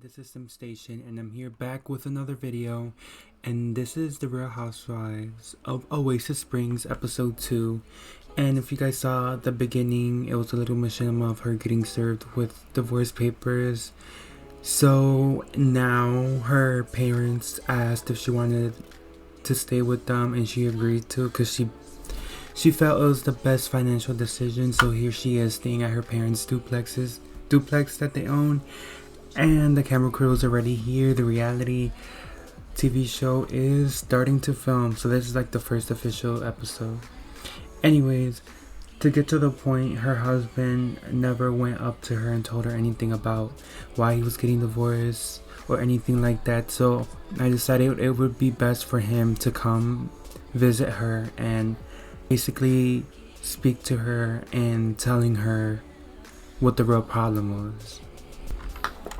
this is Sim Station and I'm here back with another video, and this is the Real Housewives of Oasis Springs episode 2. And if you guys saw the beginning, it was a little machinima of her getting served with divorce papers. So now her parents asked if she wanted to stay with them, and she agreed to because she felt it was the best financial decision. So here she is staying at her parents' duplex that they own. And the camera crew is already here. The reality TV show is starting to film. So this is like the first official episode. Anyways, to get to the point, her husband never went up to her and told her anything about why he was getting divorced or anything like that. So I decided it would be best for him to come visit her and basically speak to her and telling her what the real problem was.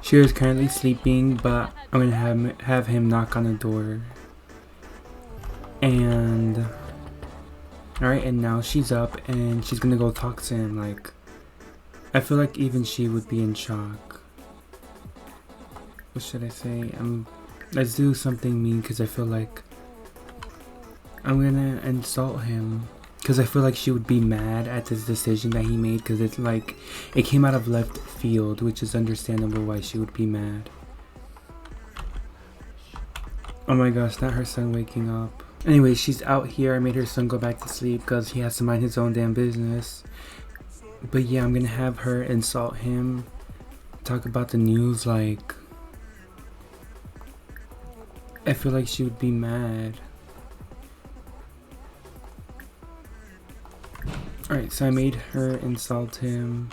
She is currently sleeping, but I'm gonna have him knock on the door. And alright, and now she's up and she's gonna go talk to him. Like, I feel like even she would be in shock. What should I say? Let's do something mean, because I feel like I'm gonna insult him. Because I feel like she would be mad at this decision that he made, because it's like it came out of left field, which is understandable why she would be mad. Oh my gosh, not her son waking up. Anyway, she's out here. I made her son go back to sleep because he has to mind his own damn business. But yeah, I'm gonna have her insult him, talk about the news. Like, I feel like she would be mad. Alright, so I made her insult him.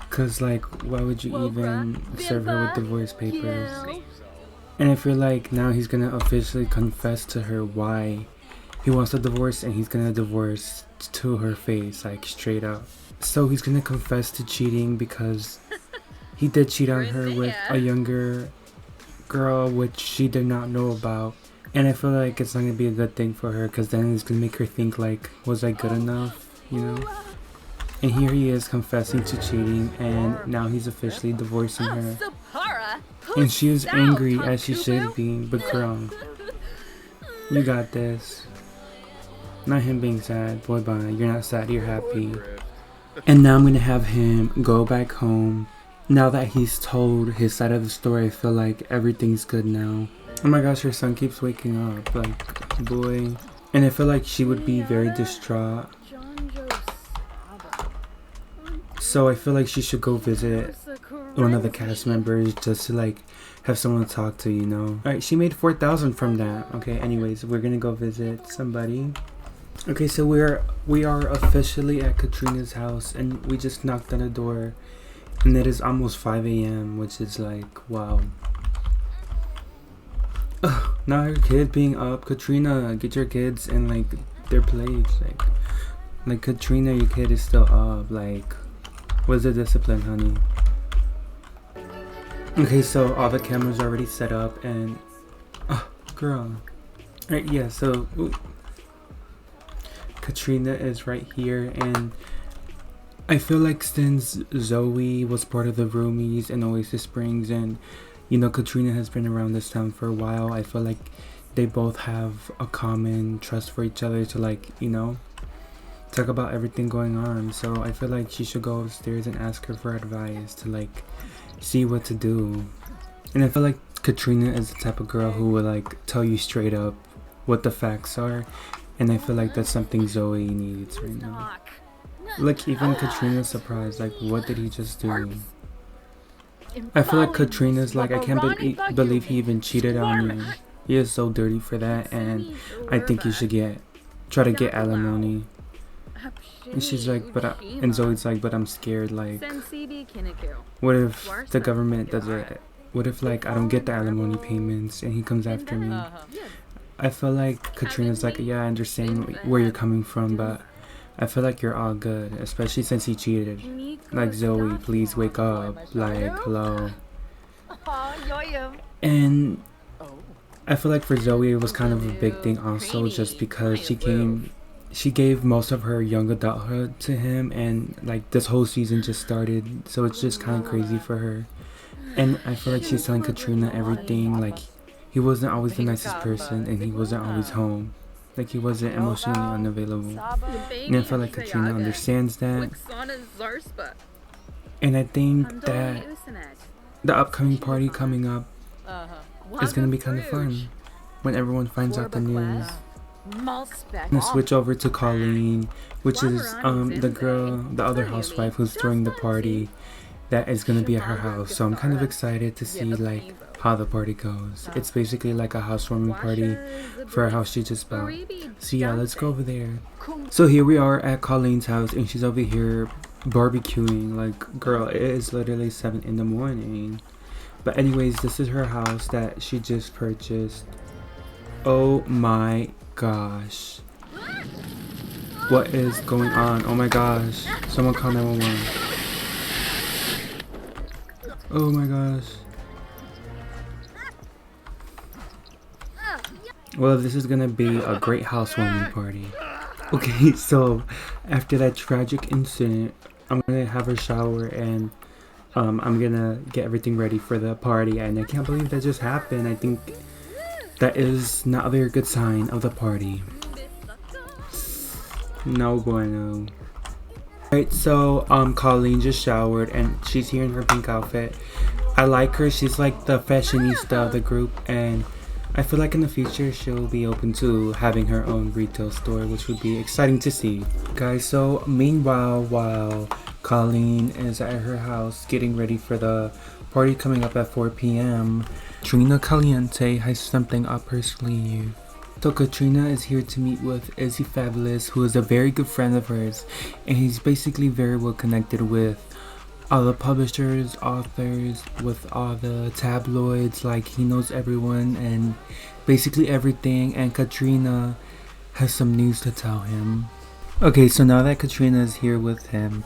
Cause like, why would you even serve her with divorce papers? And I feel like now he's gonna officially confess to her why he wants a divorce, and he's gonna divorce to her face, like straight up. So he's gonna confess to cheating because he did cheat on her with a younger girl, which she did not know about. And I feel like it's not gonna be a good thing for her, because then it's gonna make her think like, was I good enough, you know? And here he is confessing to cheating, and now he's officially divorcing her. And she is angry, as she should be, but girl, you got this. Not him being sad. Boy, bye. You're not sad, you're happy. And now I'm gonna have him go back home. Now that he's told his side of the story, I feel like everything's good now. Oh my gosh, her son keeps waking up, like, boy. And I feel like she would be very distraught. So I feel like she should go visit one of the cast members just to like have someone to talk to, you know. Alright, she made 4,000 from that. Okay, anyways, we're gonna go visit somebody. Okay, so we are officially at Katrina's house, and we just knocked on the door, and it is almost 5 a.m, which is like, wow. Ugh, now her kid being up. Katrina, get your kids in like their place. Like Katrina, your kid is still up. Like, what's the discipline, honey? Okay, so all the cameras are already set up, and girl. Alright, yeah, so Katrina is right here, and I feel like since Zoe was part of the roomies in Oasis Springs, and you know, Katrina has been around this town for a while, I feel like they both have a common trust for each other to, like, you know, talk about everything going on. So I feel like she should go upstairs and ask her for advice to, like, see what to do. And I feel like Katrina is the type of girl who would, like, tell you straight up what the facts are. And I feel like that's something Zoe needs right now. Like, even Katrina's surprised, like, what did he just do? I feel like Katrina's like, I can't believe he even cheated on you. He is so dirty for that, and I think you should try to get alimony. And she's like, and Zoe's like, but I'm scared. Like, what if the government does it? What if like I don't get the alimony payments and he comes after me? I feel like Katrina's like, yeah, I understand where you're coming from, but I feel like you're all good, especially since he cheated. Like, Zoe, please wake up. Like, hello. And I feel like for Zoe it was kind of a big thing also, just because she gave most of her young adulthood to him, and like this whole season just started, so it's just kind of crazy for her. And I feel like she's telling Katrina everything. Like, he wasn't always the nicest person, and he wasn't always home. Like, he wasn't emotionally unavailable. And I feel like Katrina understands that. And I think that the upcoming party coming up is gonna be kind of fun when everyone finds out the news. I'm gonna switch over to Colleen, which is the other housewife who's throwing the party that is gonna be at her house. So I'm kind of excited to see like how the party goes. It's basically like a housewarming party for a house she just bought. So yeah, let's go over there. So here we are at Colleen's house, and she's over here barbecuing. Like, girl, it is literally 7 in the morning. But anyways, this is her house that she just purchased. Oh my gosh. What is going on? Oh my gosh. Someone call 911. Oh my gosh. Well, this is gonna be a great housewarming party. Okay, so after that tragic incident, I'm gonna have her shower, and I'm gonna get everything ready for the party. And I can't believe that just happened. I think that is not a very good sign of the party. No bueno. Alright, so Colleen just showered, and she's here in her pink outfit. I like her. She's like the fashionista of the group, and I feel like in the future she'll be open to having her own retail store, which would be exciting to see. Guys, so meanwhile, while Colleen is at her house getting ready for the party coming up at 4 p.m., Trina Caliente has something up her sleeve. So Katrina is here to meet with Izzy Fabulous, who is a very good friend of hers, and he's basically very well connected with all the publishers, authors, with all the tabloids. Like, he knows everyone and basically everything, and Katrina has some news to tell him. Okay, so now that Katrina is here with him,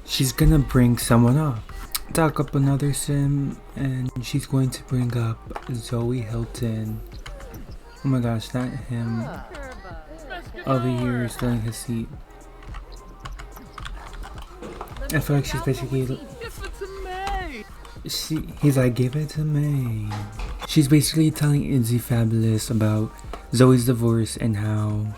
she's gonna bring someone up. Talk up another sim, and she's going to bring up Zoe Hilton. Oh my gosh, not him. Over here stealing his seat. I feel like she's basically... He's like, give it to me. She's basically telling Izzy Fabulous about Zoe's divorce and how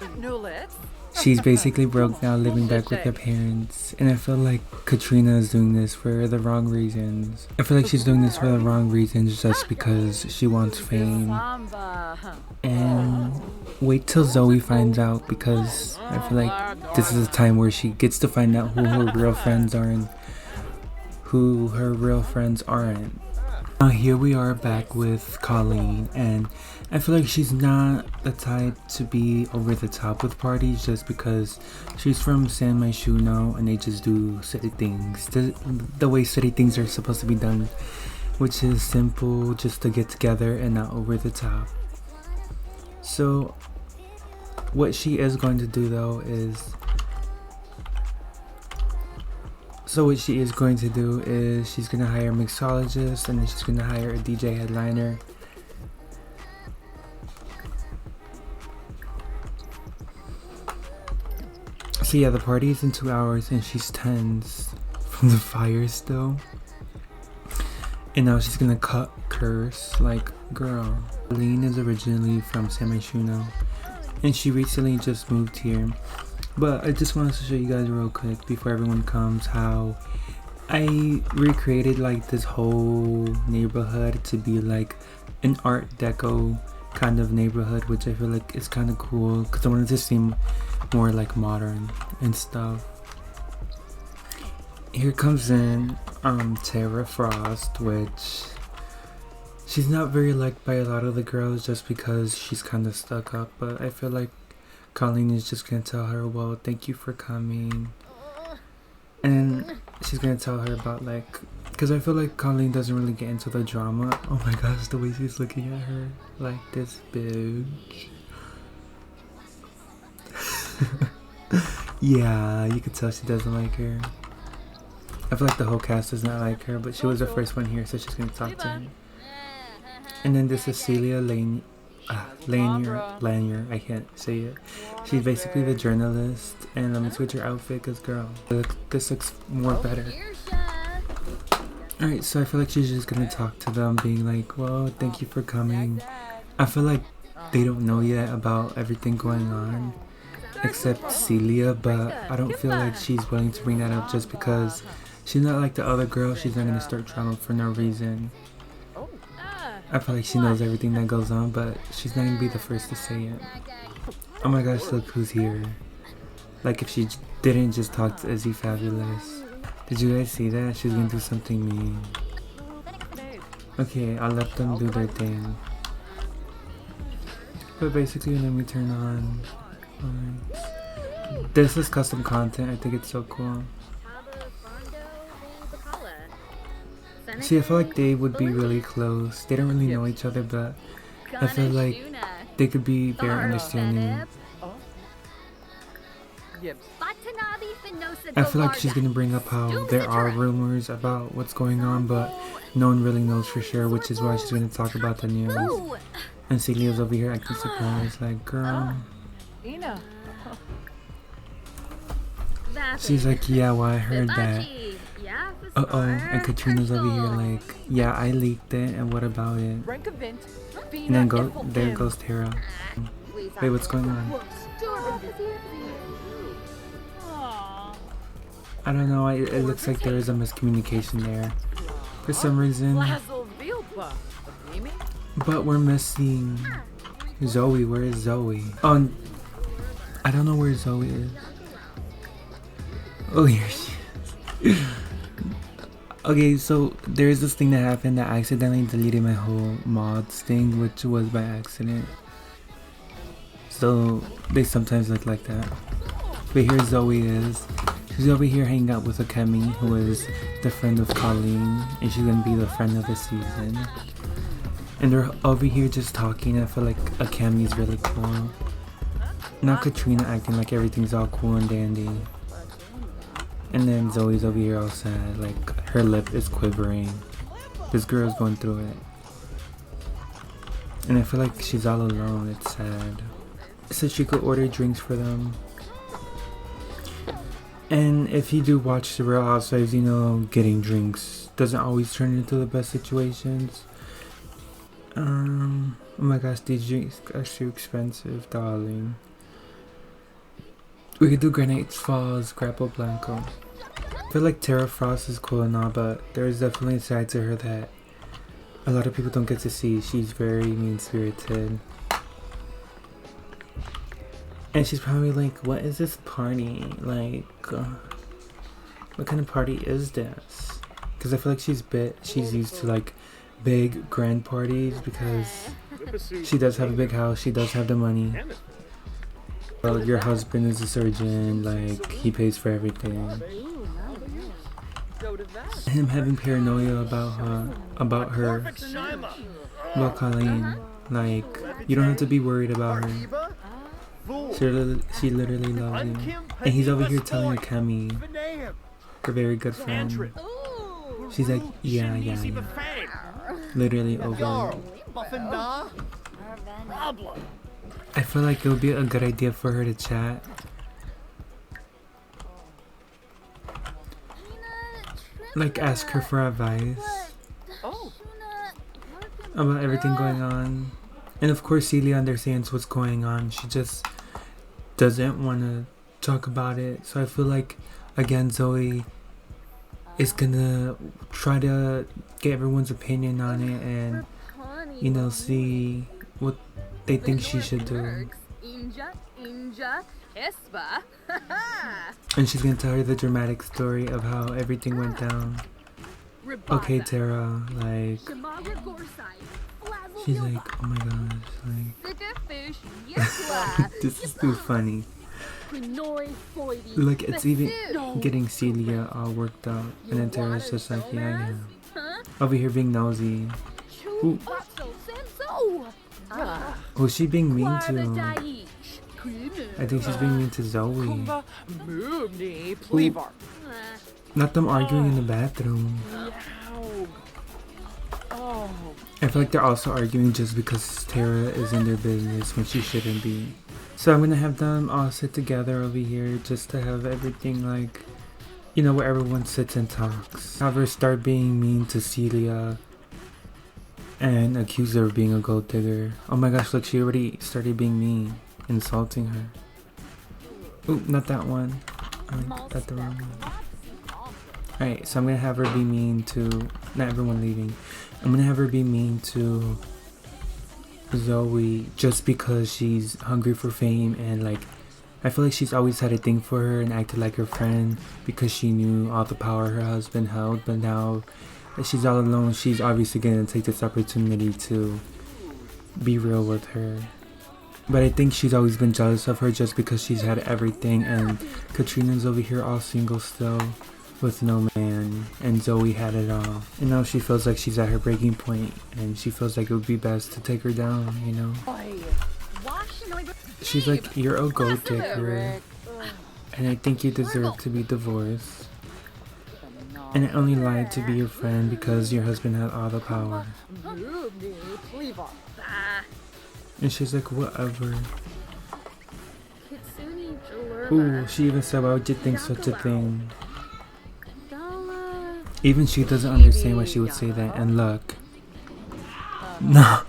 she's basically broke now, living back with her parents. And I feel like Katrina is doing this for the wrong reasons. I feel like she's doing this for the wrong reasons just because she wants fame. And wait till Zoe finds out, because I feel like this is a time where she gets to find out who her real friends are and who her real friends aren't. Now here we are back with Colleen, and I feel like she's not the type to be over the top with parties just because she's from San Myshuno and they just do city things. The way city things are supposed to be done, which is simple, just to get together and not over the top. So what she is going to do though is she's going to hire a mixologist, and then she's going to hire a DJ headliner. So yeah, the party is in 2 hours, and she's tense from the fire still. And now she's gonna curse. Like, girl. Colleen is originally from San Myshuno, and she recently just moved here. But I just wanted to show you guys real quick before everyone comes how I recreated like this whole neighborhood to be like an Art Deco kind of neighborhood, which I feel like is kind of cool because I wanted to seem more like modern and stuff. Here comes in Tara Frost, which she's not very liked by a lot of the girls just because she's kind of stuck up, but I feel like Colleen is just gonna tell her, well, thank you for coming. And she's gonna tell her about like, because I feel like Colleen doesn't really get into the drama. Oh my gosh, the way she's looking at her, like this bitch. Yeah, you could tell she doesn't like her. I feel like the whole cast does not like her, but she was the first one here, so she's gonna talk to her. And then this is Celia Lanier, I can't say it. She's basically the journalist, and let me switch her outfit, cause girl, this looks more better. Alright, so I feel like she's just gonna talk to them, being like, well, thank you for coming. I feel like they don't know yet about everything going on, except Celia, but I don't feel like she's willing to bring that up just because she's not like the other girl. She's not gonna start trouble for no reason. I feel like she knows everything that goes on, but she's not gonna be the first to say it. Oh my gosh, look who's here. Like if she didn't just talk to Izzy Fabulous. Did you guys see that? She's gonna do something mean. Okay, I'll let them do their thing. But basically let me turn on. This is custom content. I think it's so cool. See, I feel like they would be really close. They don't really know each other, but I feel like they could be very understanding. I feel like she's gonna bring up how there are rumors about what's going on, but no one really knows for sure, which is why she's gonna talk about the news. And Celia's over here acting surprised, like, girl. She's like, yeah, well, I heard that. Uh-oh, and Katrina's over here like, yeah, I leaked it, and what about it? And then there goes Tara. Wait, what's going on? I don't know, it looks like there is a miscommunication there. For some reason. But we're missing Zoe. Where is Zoe? Oh, I don't know where Zoe is. Oh, here she is. Okay, so there's this thing that happened that I accidentally deleted my whole mods thing, which was by accident. So they sometimes look like that. But here Zoe is. She's over here hanging out with Akemi, who is the friend of Colleen, and she's gonna be the friend of the season. And they're over here just talking. I feel like Akemi is really cool. Not Katrina acting like everything's all cool and dandy. And then Zoe's over here all sad, like her lip is quivering. This girl's going through it. And I feel like she's all alone, it's sad. So she could order drinks for them. And if you do watch the Real Housewives, you know getting drinks doesn't always turn into the best situations. Oh my gosh, these drinks are too expensive, darling. We could do Granite Falls, Grapple Blanco. I feel like Tara Frost is cool and all, but there's definitely a side to her that a lot of people don't get to see. She's very mean-spirited. And she's probably like, what is this party? Like, what kind of party is this? Because I feel like she's used to like big grand parties because she does have a big house, she does have the money. Well, your husband is a surgeon, like he pays for everything. Him having paranoia about Colleen, like you don't have to be worried about her. She literally loves you. And he's over here telling Akemi, her very good friend. She's like, yeah. Literally over it. I feel like it would be a good idea for her to chat. Like ask her for advice about everything going on. And of course Celia understands what's going on. She just doesn't want to talk about it. So I feel like again Zoe is gonna try to get everyone's opinion on it and you know see what they think she should do. And she's gonna tell her the dramatic story of how everything went down. Okay, Tara, like she's like, oh my gosh, like this is too funny. Like it's even getting Celia all worked up, and then Tara's just like, yeah. Over here being nosy. Ooh. Who's she being mean to? I think she's being mean to Zoe. Ooh. Not them arguing in the bathroom. I feel like they're also arguing just because Tara is in their business when she shouldn't be. So I'm gonna have them all sit together over here just to have everything like you know, where everyone sits and talks. Have her start being mean to Celia and accuse her of being a gold digger. Oh my gosh, look, she already started being mean, insulting her. Oop, not that one. That's the wrong one. Alright, so I'm gonna have her be mean to, not everyone leaving. I'm gonna have her be mean to Zoe just because she's hungry for fame, and like, I feel like she's always had a thing for her and acted like her friend because she knew all the power her husband held, but now that she's all alone, she's obviously gonna take this opportunity to be real with her. But I think she's always been jealous of her just because she's had everything, and Katrina's over here all single still with no man, and Zoe had it all. And now she feels like she's at her breaking point, and she feels like it would be best to take her down, you know? She's like, you're a gold digger, and I think you deserve to be divorced. And I only lied to be your friend because your husband had all the power. And she's like, whatever. Ooh, she even said, why would you think such a thing? Even she doesn't understand why she would say that. And look, no,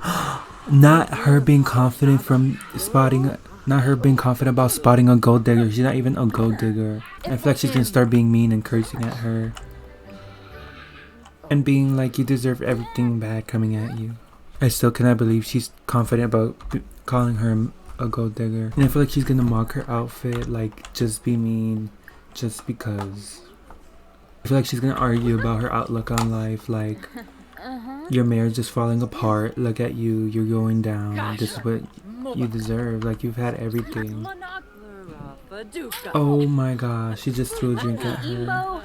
not her being confident from spotting, not her being confident about spotting a gold digger. She's not even a gold digger. I feel like she's gonna start being mean and cursing at her. And being like, you deserve everything bad coming at you. I still cannot believe she's confident about calling her a gold digger. And I feel like she's gonna mock her outfit, like just be mean, just because. I feel like she's gonna argue about her outlook on life, like your marriage is falling apart, look at you, you're going down, this is what you deserve, like you've had everything. Oh my gosh, she just threw a drink at her.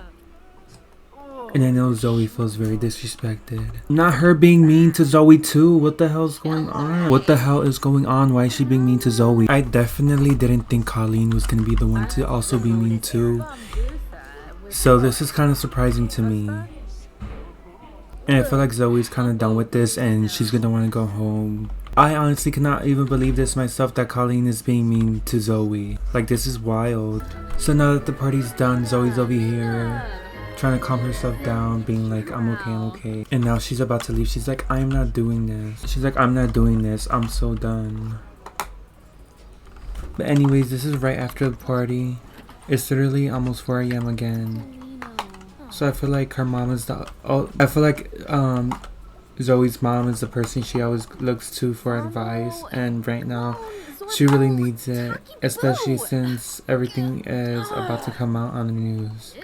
And I know Zoe feels very disrespected. Not her being mean to Zoe too. What the hell's going on? What the hell is going on? Why is she being mean to Zoe? I definitely didn't think Colleen was gonna be the one to also be mean too. So this is kind of surprising to me. And I feel like Zoe's kind of done with this and she's gonna want to go home. I honestly cannot even believe this myself, that Colleen is being mean to Zoe. Like, this is wild. So now that the party's done, Zoe's over here trying to calm herself down, being like, I'm okay. And now she's about to leave. She's like, I'm not doing this. She's like, I'm not doing this. I'm so done. But anyways, this is right after the party. It's literally almost 4 a.m. again. So I feel like her mom is I feel like Zoe's mom is the person she always looks to for advice, and right now she really needs it, especially since everything is about to come out on the news.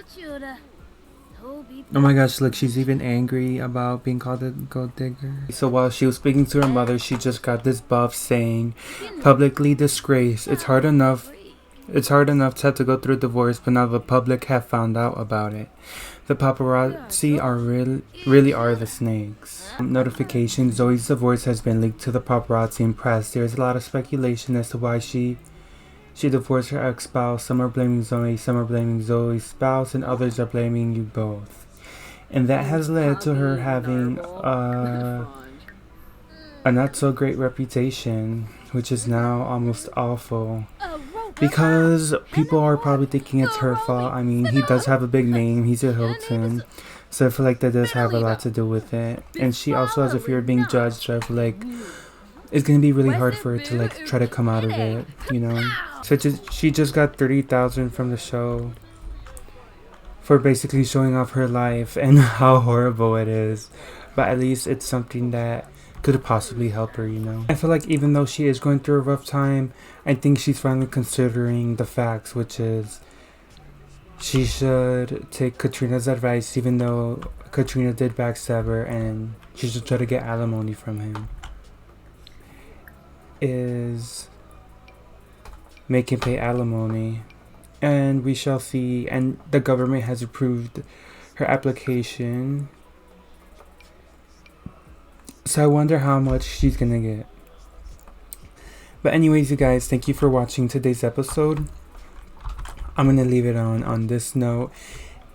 Oh my gosh, look, she's even angry about being called a gold digger. So while she was speaking to her mother, she just got this buff saying, publicly disgraced. It's hard enough to have to go through a divorce, but now the public have found out about it. The paparazzi are really are the snakes. Notification: Zoe's divorce has been leaked to the paparazzi and press. There's a lot of speculation as to why she divorced her ex-spouse. Some are blaming Zoe, some are blaming Zoe's spouse, and others are blaming you both. And that has led to her having a not so great reputation, which is now almost awful. Because people are probably thinking it's her fault. I mean, he does have a big name. He's a Hilton. So I feel like that does have a lot to do with it. And she also has a fear of being judged. So I feel like it's going to be really hard for her to like try to come out of it, you know. So she just got $30,000 from the show for basically showing off her life and how horrible it is. But at least it's something that could possibly help her, you know. I feel like even though she is going through a rough time, I think she's finally considering the facts, which is she should take Katrina's advice, even though Katrina did backstab her, and she should try to get alimony from him. Is make him pay alimony, and we shall see. And the government has approved her application. So I wonder how much she's gonna get. But anyways, you guys, thank you for watching today's episode. I'm gonna leave it on this note,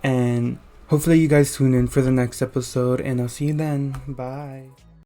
and hopefully you guys tune in for the next episode, and I'll see you then. Bye.